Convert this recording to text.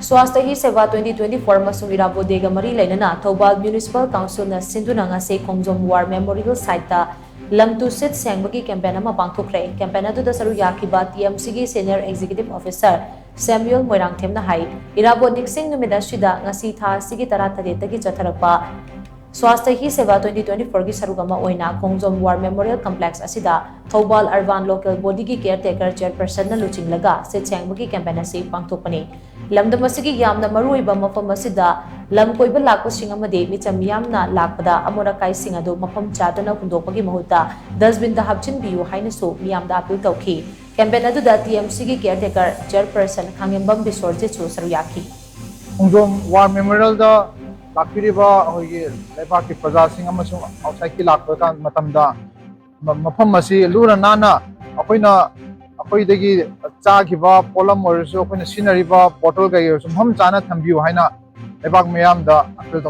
स्वास्थ्य ही सेवा 2024 मसूंग इराबोदेगा मरी लेना थौबाल म्युनिसिपल काउंसिल न सिंधुना ngasi Khongjom war memorial site लमतु सिट सेंगबगी कैंपेन अमा पांगथोखरे कैंपेन अदुदा सरु याखिबा टीएमसी की सीनियर एग्जीक्यूटिव ऑफिसर सैमुअल मोइरांगथेमना हाई इराबो निक्सिंग नुमिदा सिदा ngasi था सिगी तरा तरेतगी चथरकपा स्वास्थ्य ही सेवा 2024 की सरुगमा ओइना खोंजोम वार मेमोरियल कॉम्प्लेक्स असिदा थौबाल अर्बान लोकल बॉडी की केयर टेकर चेयरपर्सन न लुचिंग लगा सिट सेंगबगी कैंपेन असी पांगथोकपनी लमदम असिगी यामना मरुइबा मफम असिदा लम कोइबा लाकोसिंग अमदे मिचम यामना लाकपदा अमोराकाई सिंग अदु मफम चादना हुंदोकपगी महुता डस्टबिन दा हापचिन बियु हाइनसु मियामदा अपील तौखी कैंपेन अदुदा टीएमसी की केयर टेकर चेयरपर्सन खांगेंबम बिसोरजे चु सरु याखी खोंजोम वार मेमोरियल दा लाखिरिबा होगी लेबा की प्रजा सिंह अमसुंग आउटसाइड की लाखबा मतमदा मफम असी लुना नाना अखोइना अखोइदगी चाखिबा पोलम ओरसु अखोइना सिनरिबा बोतल गई ओरसु हम चाना थंबियु हाइना लेबाक मयाम दा अपील